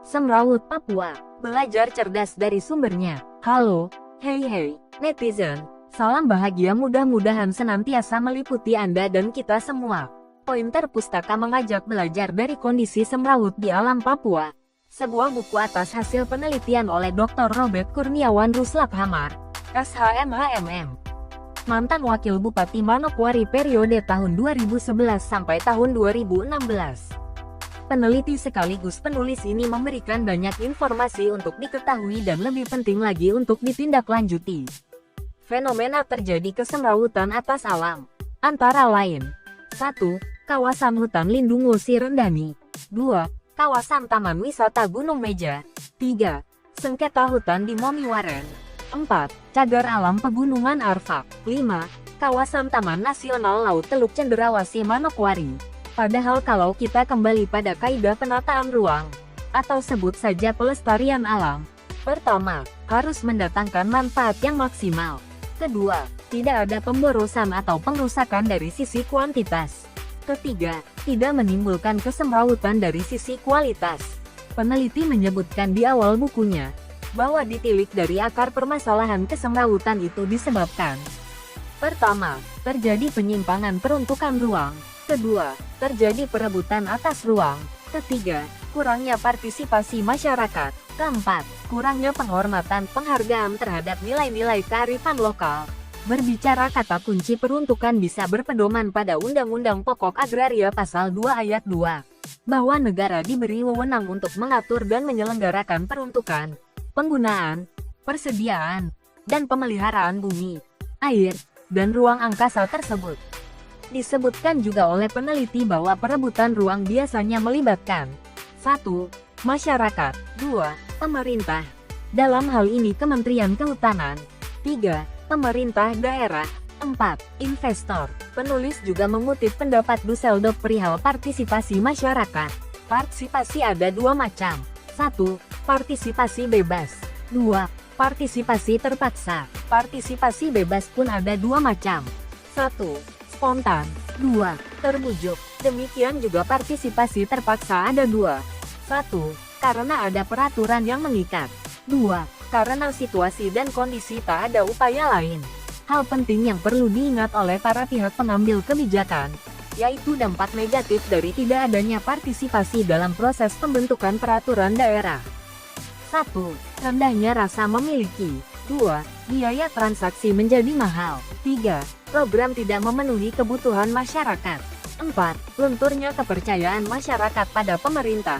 Semrawut Papua, belajar cerdas dari sumbernya. Halo, hey netizen, salam bahagia mudah-mudahan senantiasa meliputi Anda dan kita semua. Pointer Pustaka mengajak belajar dari kondisi semrawut di alam Papua. Sebuah buku atas hasil penelitian oleh Dr. Robert Kurniawan Ruslap Hamar, SHMHMM. Mantan Wakil Bupati Manokwari periode tahun 2011 sampai tahun 2016. Peneliti sekaligus penulis ini memberikan banyak informasi untuk diketahui dan lebih penting lagi untuk ditindaklanjuti. Fenomena terjadi kesemrawutan atas alam, antara lain 1. Kawasan hutan lindung Losi Rendani. 2. Kawasan Taman Wisata Gunung Meja. 3. Sengketa hutan di Momiwaren. 4. Cagar alam Pegunungan Arfak. 5. Kawasan Taman Nasional Laut Teluk Cenderawasih Manokwari. Padahal kalau kita kembali pada kaidah penataan ruang, atau sebut saja pelestarian alam, pertama, harus mendatangkan manfaat yang maksimal. Kedua, tidak ada pemborosan atau pengrusakan dari sisi kuantitas. Ketiga, tidak menimbulkan kesemrawutan dari sisi kualitas. Peneliti menyebutkan di awal bukunya, bahwa ditilik dari akar permasalahan kesemrawutan itu disebabkan. Pertama, terjadi penyimpangan peruntukan ruang. Kedua, terjadi perebutan atas ruang. Ketiga, kurangnya partisipasi masyarakat. Keempat, kurangnya penghormatan penghargaan terhadap nilai-nilai kearifan lokal. Berbicara kata kunci peruntukan bisa berpedoman pada Undang-Undang Pokok Agraria Pasal 2 Ayat 2, bahwa negara diberi wewenang untuk mengatur dan menyelenggarakan peruntukan, penggunaan, persediaan, dan pemeliharaan bumi, air, dan ruang angkasa tersebut. Disebutkan juga oleh peneliti bahwa perebutan ruang biasanya melibatkan 1. Masyarakat. 2. Pemerintah. Dalam hal ini Kementerian Kehutanan. 3. Pemerintah daerah. 4. Investor. Penulis juga mengutip pendapat Dusseldorf perihal partisipasi masyarakat. Partisipasi ada dua macam. 1. Partisipasi bebas. 2. Partisipasi terpaksa. Partisipasi bebas pun ada dua macam. 1. Spontan. 2. Terbujuk. Demikian juga partisipasi terpaksa ada dua. 1. Karena ada peraturan yang mengikat. 2. Karena situasi dan kondisi tak ada upaya lain. Hal penting yang perlu diingat oleh para pihak pengambil kebijakan, yaitu dampak negatif dari tidak adanya partisipasi dalam proses pembentukan peraturan daerah. 1. Rendahnya rasa memiliki. 2. Biaya transaksi menjadi mahal. 3. Program tidak memenuhi kebutuhan masyarakat. 4. Lunturnya kepercayaan masyarakat pada pemerintah.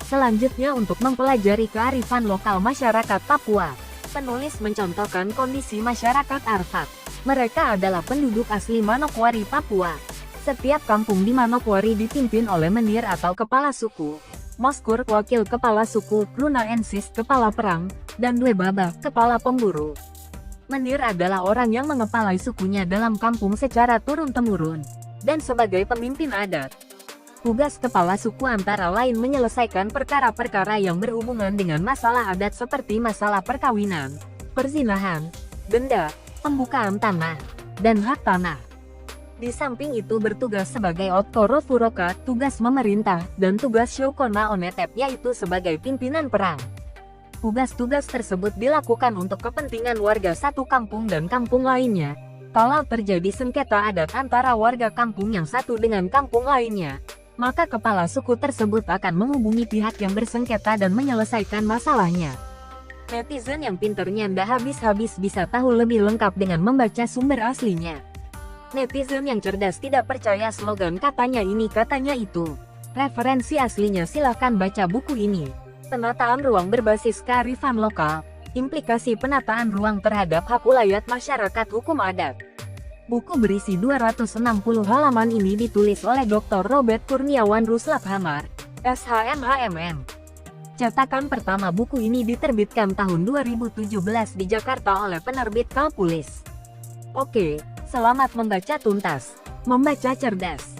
Selanjutnya untuk mempelajari kearifan lokal masyarakat Papua, penulis mencontohkan kondisi masyarakat Arfak. Mereka adalah penduduk asli Manokwari, Papua. Setiap kampung di Manokwari dipimpin oleh menir atau kepala suku, Moskur wakil kepala suku, Prunaensis kepala perang, dan Dwebaba kepala pemburu. Menir adalah orang yang mengepalai sukunya dalam kampung secara turun-temurun, dan sebagai pemimpin adat. Tugas kepala suku antara lain menyelesaikan perkara-perkara yang berhubungan dengan masalah adat seperti masalah perkawinan, perzinahan, denda, pembukaan tanah, dan hak tanah. Di samping itu bertugas sebagai Ottoro Furoka, tugas memerintah, dan tugas Shokona Onetep yaitu sebagai pimpinan perang. Tugas-tugas tersebut dilakukan untuk kepentingan warga satu kampung dan kampung lainnya. Kalau terjadi sengketa adat antara warga kampung yang satu dengan kampung lainnya, maka kepala suku tersebut akan menghubungi pihak yang bersengketa dan menyelesaikan masalahnya. Netizen yang pinternya ndak habis-habis bisa tahu lebih lengkap dengan membaca sumber aslinya. Netizen yang cerdas tidak percaya slogan katanya ini katanya itu. Referensi aslinya silahkan baca buku ini. Penataan ruang berbasis kearifan lokal, implikasi penataan ruang terhadap hak ulayat masyarakat hukum adat. Buku berisi 260 halaman ini ditulis oleh Dr. Robert Kurniawan Ruslap Hamar, SHMHMM. Cetakan pertama buku ini diterbitkan tahun 2017 di Jakarta oleh penerbit Calpulis. Oke, selamat membaca tuntas, membaca cerdas.